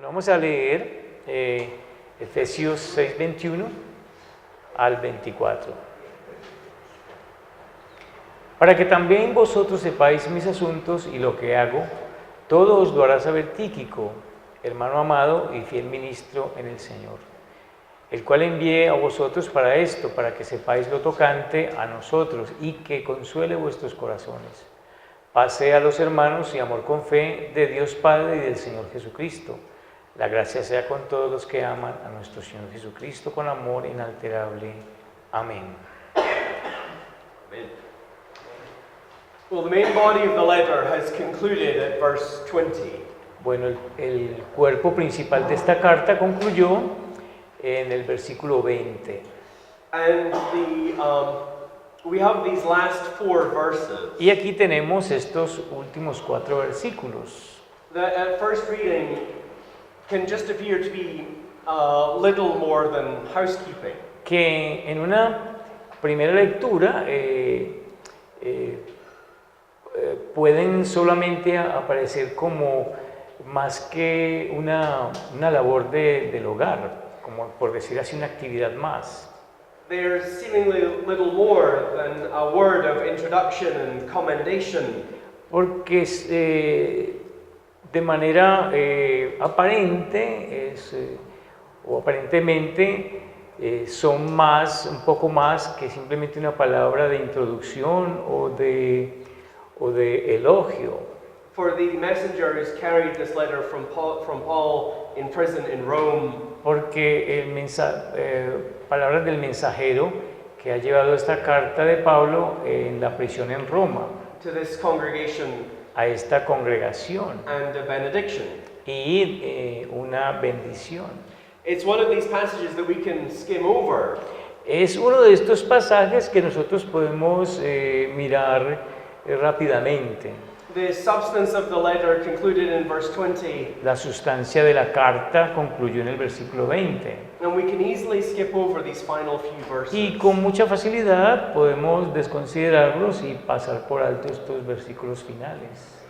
Bueno, vamos a leer Efesios 6, 21 al 24. Para que también vosotros sepáis mis asuntos y lo que hago, todo os lo hará saber Tíquico, hermano amado y fiel ministro en el Señor, el cual envié a vosotros para esto, para que sepáis lo tocante a nosotros y que consuele vuestros corazones. Paz sea a los hermanos y amor con fe de Dios Padre y del Señor Jesucristo. La gracia sea con todos los que aman a nuestro Señor Jesucristo con amor inalterable. Amén. Amen. Well, the main body of the letter has concluded at verse 20. Bueno, el cuerpo principal de esta carta concluyó en el versículo 20. And we have these last 4 verses Y aquí tenemos estos últimos 4 versículos that at first reading can just appear to be little more than housekeeping. que en una primera lectura pueden solamente aparecer como más que una labor del hogar, como por decir así una actividad más. They're seemingly little more than a word of introduction and commendation. Porque de manera aparente o aparentemente son un poco más que simplemente una palabra de introducción o de elogio. For the messenger who's carried this letter from Paul in prison in Rome, Porque palabras del mensajero que ha llevado esta carta de Pablo en la prisión en Roma to this congregation a esta congregación and a benediction. y una bendición. It's one of these passages that we can skim over. Es uno de estos pasajes que nosotros podemos mirar rápidamente. The substance of the letter concluded in verse 20, La sustancia de la carta concluyó en el versículo 20 and we can easily skip over these final few verses. y con mucha facilidad podemos desconsiderarlos y pasar por alto estos versículos finales.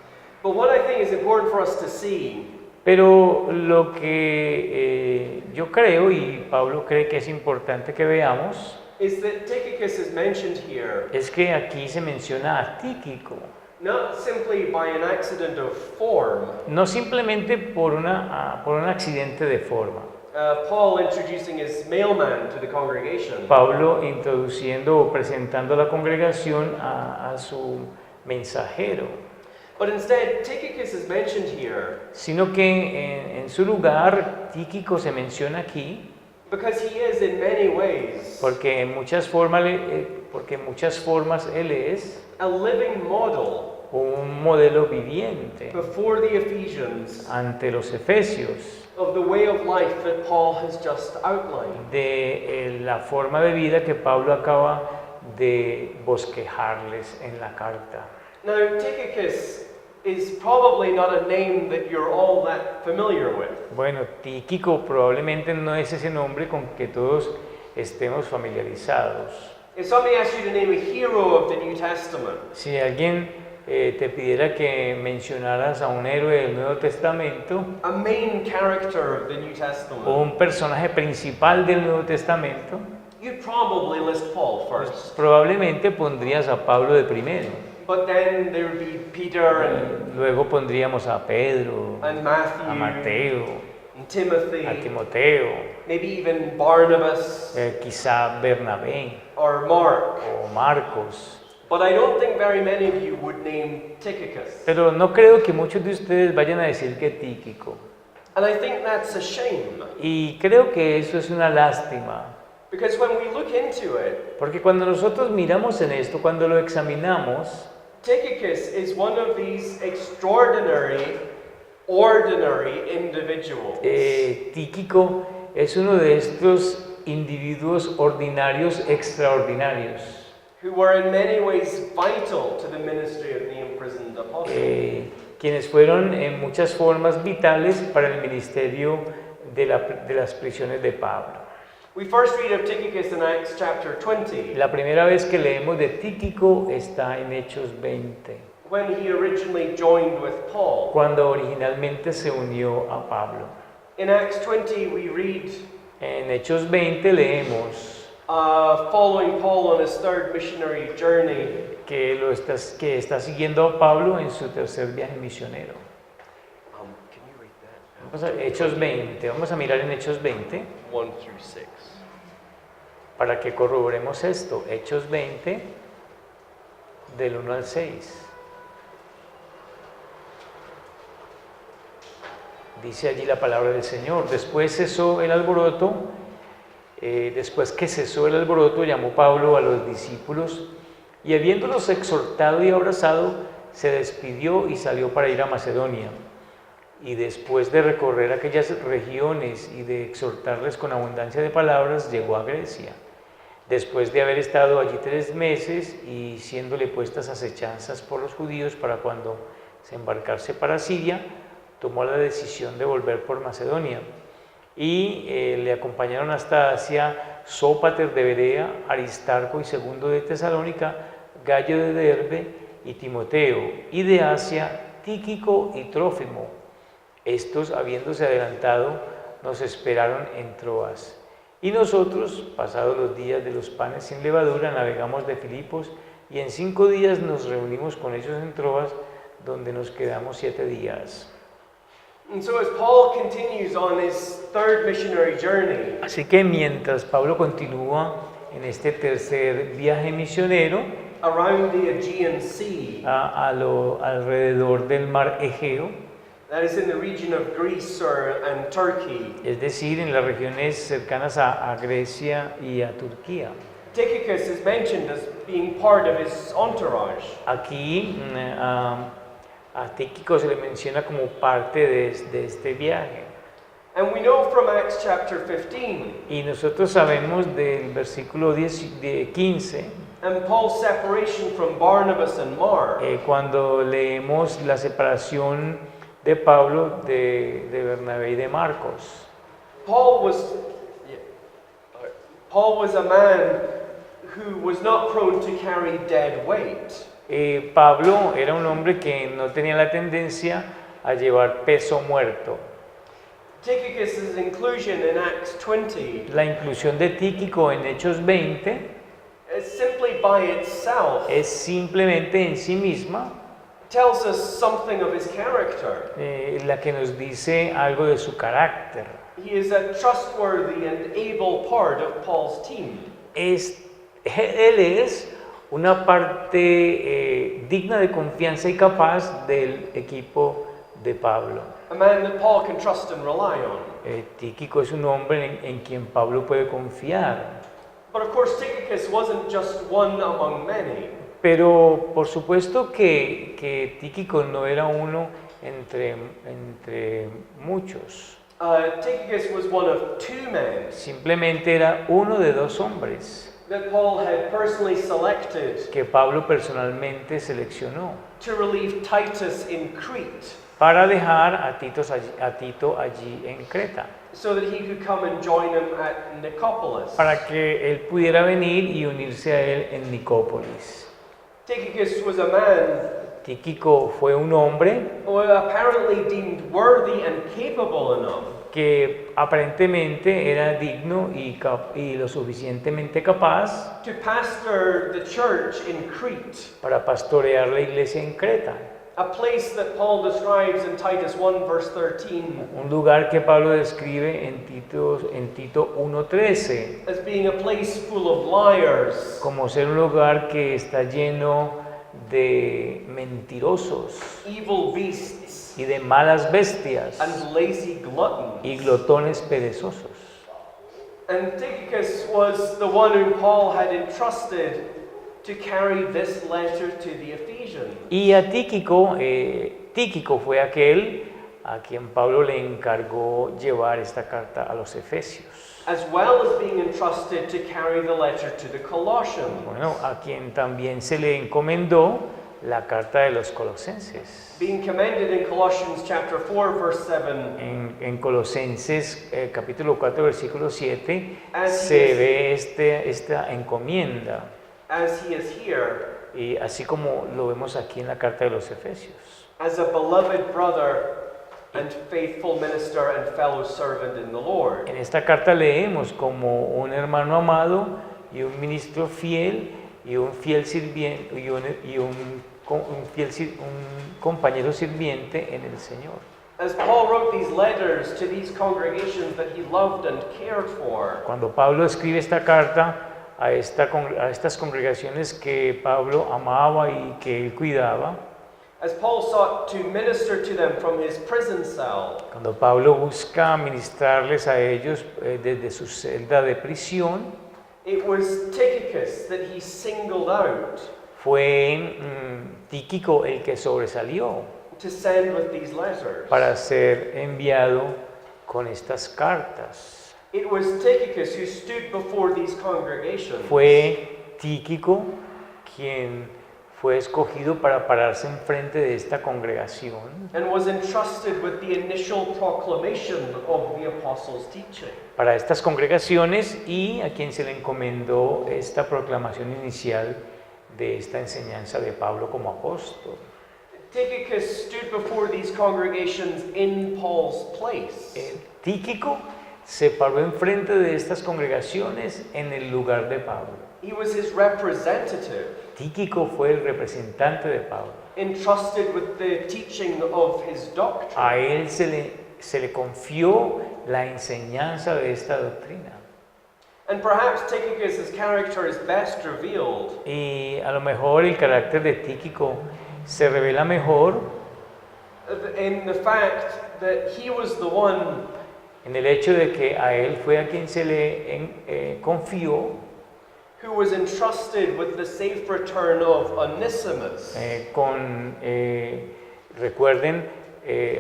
But what I think is important for us to see Pero lo que yo creo y Pablo cree que es importante que veamos is that Tychicus is mentioned here es que aquí se menciona a Tíquico, not simply by an accident of form. no simplemente por un accidente de forma. Paul introducing his mailman to the congregation. Pablo introduciendo o presentando a la congregación a su mensajero, But instead, Tychicus is mentioned here sino que en su lugar Tíquico se menciona aquí because he is in many ways porque en muchas formas él es a living model un modelo viviente before the Ephesians ante los efesios of the way of life that Paul has just outlined. de la forma de vida que Pablo acaba de bosquejarles en la carta. Now, Tychicus is probably not a name that you're all that familiar with. Bueno, Tíquico probablemente no es ese nombre con que todos estemos familiarizados. If somebody asked you to name a hero of the New Testament, Si alguien te pidiera que mencionaras a un héroe del Nuevo Testamento a main character of the New o Testament, un personaje principal del Nuevo Testamento, you'd probably list Paul pues first. probablemente pondrías a Pablo de primero. But then there would be Peter and Luego pondríamos a Pedro, Matthew, a Mateo, and Timothy, a Timoteo, maybe even Barnabas quizá Bernabé or Mark. o Marcos. But I don't think very many of you would name Tychicus. Pero no creo que muchos de ustedes vayan a decir que Tíquico. And I think that's a shame. Y creo que eso es una lástima. Because when we look into it, Porque cuando nosotros miramos en esto, cuando lo examinamos, Tychicus is one of these extraordinary, ordinary individuals Tíquico es uno de estos individuos ordinarios extraordinarios. who were in many ways vital to the ministry of the imprisoned apostle. Quienes fueron en muchas formas vitales para el ministerio de las prisiones de Pablo. We first read of Tychicus in Acts chapter 20, La primera vez que leemos de Tíquico está en Hechos 20, when he originally joined with Paul. cuando originalmente se unió a Pablo. In Acts 20, we read En Hechos 20 leemos following Paul on his third missionary journey. que está siguiendo a Pablo en su tercer viaje misionero. Can you read that? Vamos a Hechos 20, vamos a mirar en Hechos 20 1 through 6. para que corroboremos esto. Hechos 20, del 1 al 6. Dice allí la palabra del Señor. Después que cesó el alboroto, llamó Pablo a los discípulos y habiéndolos exhortado y abrazado, se despidió y salió para ir a Macedonia. Y después de recorrer aquellas regiones y de exhortarles con abundancia de palabras, llegó a Grecia. Después de haber estado allí 3 meses y siéndole puestas acechanzas por los judíos para cuando se embarcase para Siria, tomó la decisión de volver por Macedonia. Y le acompañaron hasta Asia Sópater de Berea, Aristarco y Segundo de Tesalónica, Gallo de Derbe y Timoteo, y de Asia Tíquico y Trófimo. Estos, habiéndose adelantado, nos esperaron en Troas. Y nosotros, pasados los días de los panes sin levadura, navegamos de Filipos y en 5 días nos reunimos con ellos en Troas, donde nos quedamos 7 días. And so as Paul continues on his third missionary journey, Así que mientras Pablo continúa en este tercer viaje misionero around the Aegean Sea, alrededor del mar Egeo, that is in the region of Greece and Turkey, es decir, en las regiones cercanas a Grecia y a Turquía. Tychicus is mentioned as being part of his entourage. Aquí a Tíquico se le menciona como parte de este viaje. And we know from Acts chapter 15 Y nosotros sabemos del versículo 15, and Paul's separation from Barnabas and Mark, cuando leemos la separación de Pablo de Bernabé y de Marcos. Paul was a man who was not prone to carry dead weight. Pablo era un hombre que no tenía la tendencia a llevar peso muerto. Tychicus' inclusion in Acts 20 La inclusión de Tíquico en Hechos 20 is simply by itself es simplemente en sí misma tells us something of his character. la que nos dice algo de su carácter. He is a trustworthy and able part of Paul's team. Él es una parte digna de confianza y capaz del equipo de Pablo. A man that Paul can trust and rely on. Tíquico es un hombre en quien Pablo puede confiar. But of course, Tychicus wasn't just one among many. Pero por supuesto que Tíquico no era uno entre muchos. Tychicus was one of 2 men Simplemente era uno de 2 hombres that Paul had personally selected que Pablo personalmente seleccionó to relieve Titus in Crete para dejar a Tito allí en Creta, so that he could come and join him at Nicopolis. para que él pudiera venir y unirse a él en Nicópolis. Tychicus was a man Tíquico fue un hombre who apparently deemed worthy and capable enough que aparentemente era digno y lo suficientemente capaz to pastor the church in Crete, para pastorear la iglesia en Creta, a place that Paul describes in Titus 1 verse 13 un lugar que Pablo describe en Tito 1:13 as being a place full of liars, como ser un lugar que está lleno de mentirosos evil beasts, y de malas bestias and lazy gluttons. y glotones perezosos. And Tychicus was the one whom Paul had entrusted to carry this letter to the Ephesians. Y a Tíquico fue aquel a quien Pablo le encargó llevar esta carta a los Efesios. As well as being entrusted to carry the letter to the Colossians. Bueno, a quien también se le encomendó la carta de los Colosenses. Being commended in Colossians chapter 4 verse 7. En Colosenses capítulo 4 versículo 7 As se ve esta encomienda, as he is here, y así como lo vemos aquí en la carta de los Efesios. as a beloved brother and faithful minister and fellow servant in the Lord. En esta carta leemos como un hermano amado y un ministro fiel y un fiel sirviente y un compañero sirviente en el Señor. As Paul wrote these letters to these congregations that he loved and cared for, Cuando Pablo escribe esta carta a estas congregaciones que Pablo amaba y que él cuidaba, as Paul sought to minister to them from his prison cell, cuando Pablo busca ministrarles a ellos desde su celda de prisión, it was Tychicus that he singled out fue Tíquico el que sobresalió to send with these letters. para ser enviado con estas cartas. It was Tychicus who stood before these congregations Fue Tíquico quien fue escogido para pararse enfrente de esta congregación, and was entrusted with the initial proclamation of the apostles' teaching. para estas congregaciones, y a quien se le encomendó esta proclamación inicial de esta enseñanza de Pablo como apóstol. Tychicus stood before these congregations in Paul's place. Tíquico se paró enfrente de estas congregaciones en el lugar de Pablo. He was his representative, Tíquico fue el representante de Pablo. entrusted with the teaching of his doctrine. A él se le confió la enseñanza de esta doctrina. And perhaps Tychicus' character is best revealed Y a lo mejor el carácter de Tíquico se revela mejor in the fact that he was the one en el hecho de que a él fue a quien se le confió who was entrusted with the safe return of Onesimus. Recuerden,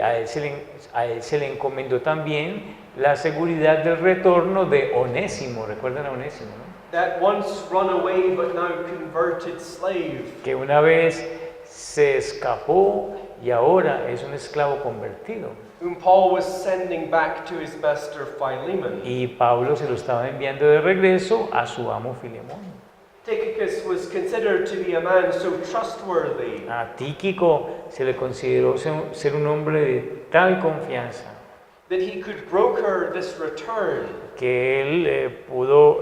a él se le encomendó también la seguridad del retorno de Onésimo. Recuerden a Onésimo, ¿no? That once runaway but now converted slave. Que una vez se escapó y ahora es un esclavo convertido. Whom Paul was sending back to his master Philemon. Y Pablo se lo estaba enviando de regreso a su amo Filemón. Tychicus was considered to be a man so trustworthy A Tíquico se le consideró ser un hombre de tal confianza that he could broker this return que él pudo,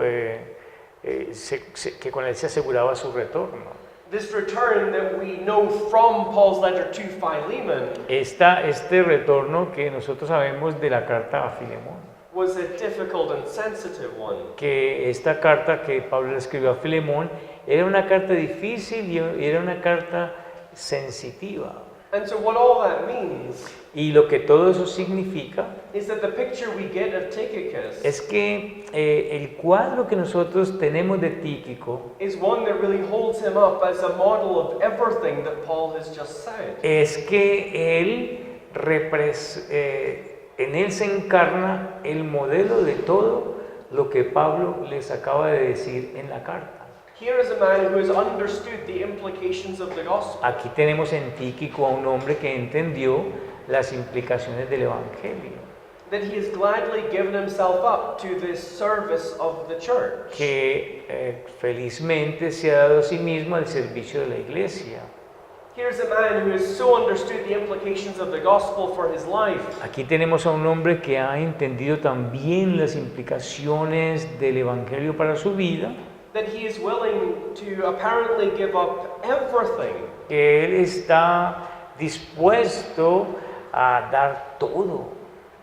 que con él se aseguraba su retorno. This return that we know from Paul's letter to Philemon Este retorno que nosotros sabemos de la carta a Filemón, was a difficult and sensitive one. que esta carta que Pablo le escribió a Filemón era una carta difícil y era una carta sensitiva. And so what all that means Y lo que todo eso significa is that the picture we get of Tychicus es que el cuadro que nosotros tenemos de Tíquico is one that really holds him up as a model of everything that Paul has just said. es que en él se encarna el modelo de todo lo que Pablo les acaba de decir en la carta. Here is a man who has understood the implications of the gospel, Aquí tenemos en Tíquico a un hombre que entendió las implicaciones del Evangelio, that he has gladly given himself up to this service of the church. que felizmente se ha dado a sí mismo al servicio de la iglesia. Here's a man who has so understood the implications of the gospel for his life Aquí tenemos a un hombre que ha entendido también las implicaciones del Evangelio para su vida, that he is willing to apparently give up everything que él está dispuesto a dar todo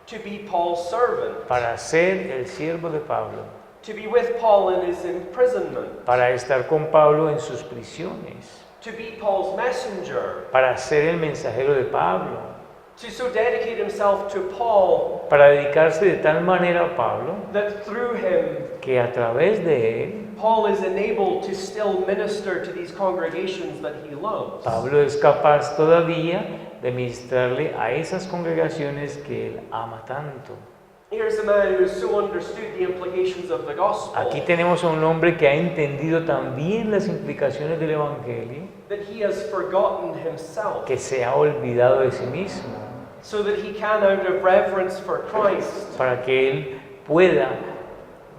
to be Paul's servant, para ser el siervo de Pablo, to be with Paul in his imprisonment, para estar con Pablo en sus prisiones, to be Paul's messenger, para ser el mensajero de Pablo, to so dedicate himself to Paul para dedicarse de tal manera a Pablo that through him que a través de él Paul is enabled to still minister to these congregations that he loves. Pablo es capaz todavía de ministrarle a esas congregaciones que él ama tanto. Here's a man who has so understood the implications of the gospel Aquí tenemos a un hombre que ha entendido también las implicaciones del Evangelio, that he has forgotten himself que se ha olvidado de sí mismo, so that he can, out of reverence for Christ, para que él pueda,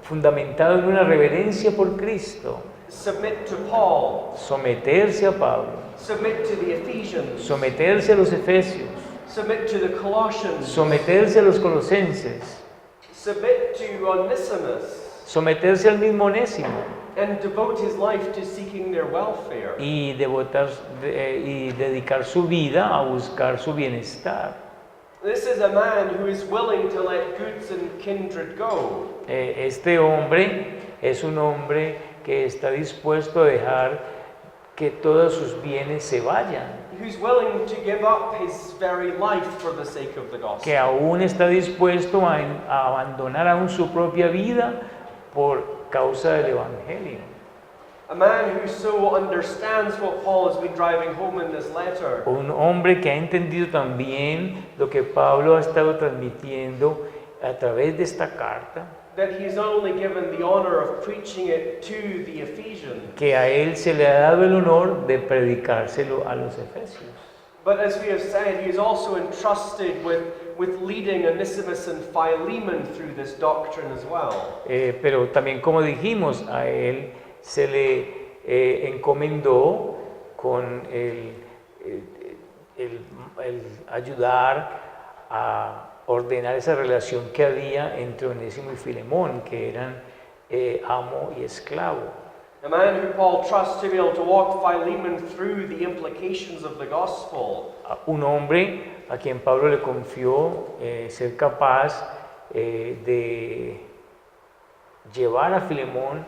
fundamentado en una reverencia por Cristo, submit to Paul, someterse a Pablo, submit to the Ephesians, someterse a los Efesios, Submit to the Colossians. someterse a los colosenses, Submit to Onesimus. someterse al mismo Onésimo And devote his life to seeking their welfare. y y dedicar su vida a buscar su bienestar. This is a man who is willing to let goods and kindred go. Este hombre es un hombre que está dispuesto a dejar que todos sus bienes se vayan, Who's willing to give up his very life for the sake of the gospel. que aún está dispuesto a abandonar aún su propia vida por causa del Evangelio. A man who so understands what Paul has been driving home in this letter. Un hombre que ha entendido también lo que Pablo ha estado transmitiendo a través de esta carta, That he is not only given the honor of preaching it to the Ephesians, que a él se le ha dado el honor de predicárselo a los efesios. but as we have said, he is also entrusted with leading Onesimus and Philemon through this doctrine as well. Pero también, como dijimos, a él se le encomendó con el ayudar a ordenar esa relación que había entre Onésimo y Filemón, que eran amo y esclavo. A man who Paul trusts to be able to walk Philemon through the implications of the gospel. Un hombre a quien Pablo le confió ser capaz de llevar a Filemón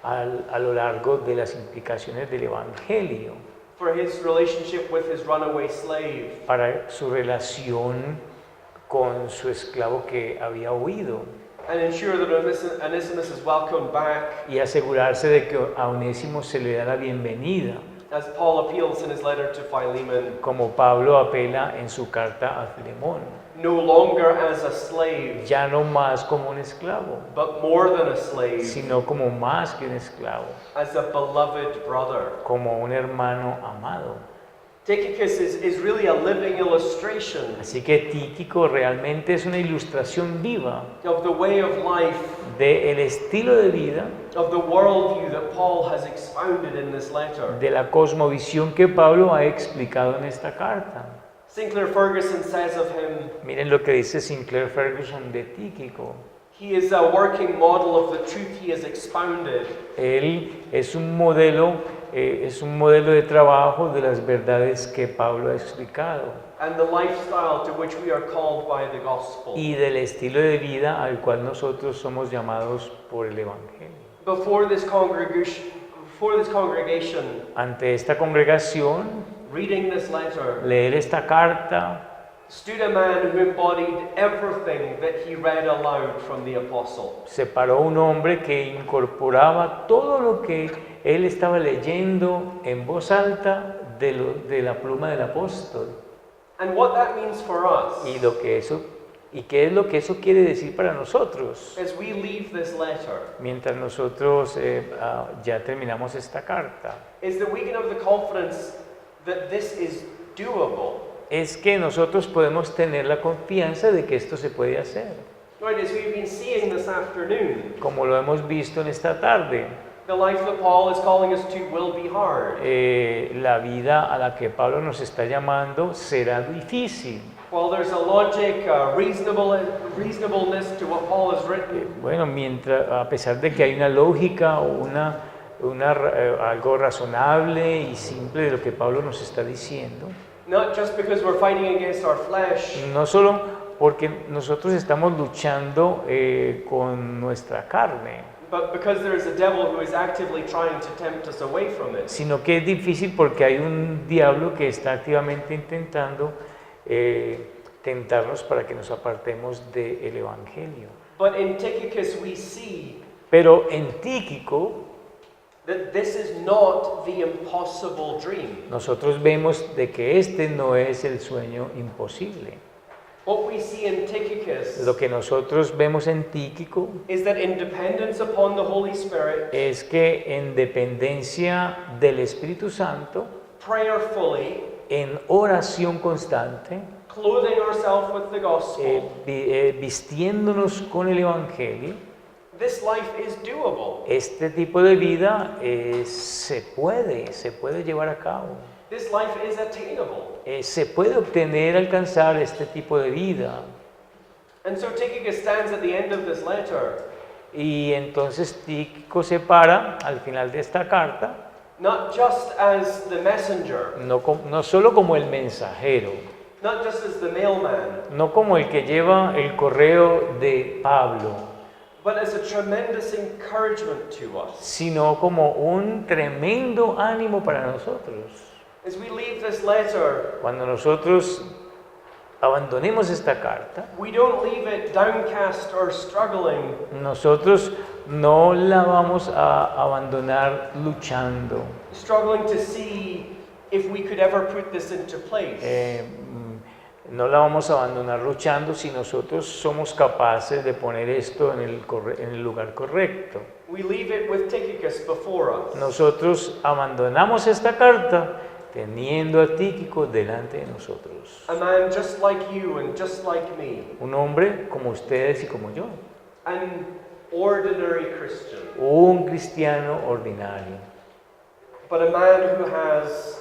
a lo largo de las implicaciones del Evangelio, For his relationship with his runaway slave. para su relación con su esclavo que había huido, And ensure that Onesimus is welcomed back, y asegurarse de que a Onésimo se le da la bienvenida, as Paul appeals in his letter to Philemon, como Pablo apela en su carta a Filemón, no longer as a slave, ya no más como un esclavo, but more than a slave, sino como más que un esclavo, as a beloved brother. como un hermano amado. Tychicus is really a living illustration Así que Tíquico realmente es una ilustración viva of the way of life, del estilo de vida, of the worldview that Paul has expounded in this letter. de la cosmovisión que Pablo ha explicado en esta carta. Sinclair Ferguson says of him, Miren lo que dice Sinclair Ferguson de Tíquico. he is a working model of the truth he has expounded. Él es un modelo de trabajo de las verdades que Pablo ha explicado And the lifestyle to which we are called by the gospel. y del estilo de vida al cual nosotros somos llamados por el Evangelio. Before this congregation, Ante esta congregación, reading this letter, leer esta carta, stood a man who embodied everything that he read aloud from the apostle. se paró un hombre que incorporaba todo lo que él estaba leyendo en voz alta de la pluma del apóstol. And what that means for us, ¿Y qué es lo que eso quiere decir para nosotros? as we leave this letter, Mientras nosotros ya terminamos esta carta, is that we can have the confidence that this is doable. es que nosotros podemos tener la confianza de que esto se puede hacer, Right, as we've been seeing this afternoon, como lo hemos visto en esta tarde. the life that Paul is calling us to will be hard. La vida a la que Pablo nos está llamando será difícil. While there's a logic, a reasonableness to what Paul has written, Bueno, a pesar de que hay una lógica o algo razonable y simple de lo que Pablo nos está diciendo, not just because we're fighting against our flesh, no solo porque nosotros estamos luchando con nuestra carne, but because there is a devil who is actively trying to tempt us away from it. sino que es difícil porque hay un diablo que está activamente intentando tentarnos para que nos apartemos del Evangelio. But in Tychicus we see Pero en Tíquico that this is not the impossible dream. nosotros vemos de que este no es el sueño imposible. What we see in Tychicus Lo que nosotros vemos en Tíquico is that in dependence upon the Holy Spirit, es que en dependencia del Espíritu Santo, prayerfully, en oración constante, clothing ourselves with the gospel, vistiéndonos con el Evangelio, this life is doable. este tipo de vida se puede llevar a cabo. This life is attainable. Se puede obtener, alcanzar este tipo de vida. And so Tychicus stands at the end of this letter, Y entonces Tíquico se para al final de esta carta, not just as the messenger, no solo como el mensajero, not just as the mailman, no como el que lleva el correo de Pablo, but as a tremendous encouragement to us. sino como un tremendo ánimo para nosotros. As we leave this letter, Cuando nosotros abandonemos esta carta, we don't leave it downcast or struggling, nosotros no la vamos a abandonar luchando. struggling to see if we could ever put this into place. No la vamos a abandonar luchando si nosotros somos capaces de poner esto en el lugar correcto. We leave it with Tychicus before us. Nosotros abandonamos esta carta teniendo a Tíquico delante de nosotros. A man just like you and just like me. Un hombre como ustedes y como yo. An ordinary Christian. Un cristiano ordinario. But a man who has,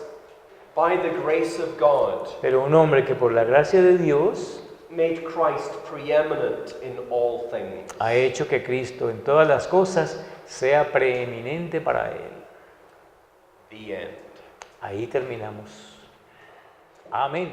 by the grace of God, Pero un hombre que por la gracia de Dios made Christ preeminent in all things. ha hecho que Cristo en todas las cosas sea preeminente para él. The end. Ahí terminamos. Amén.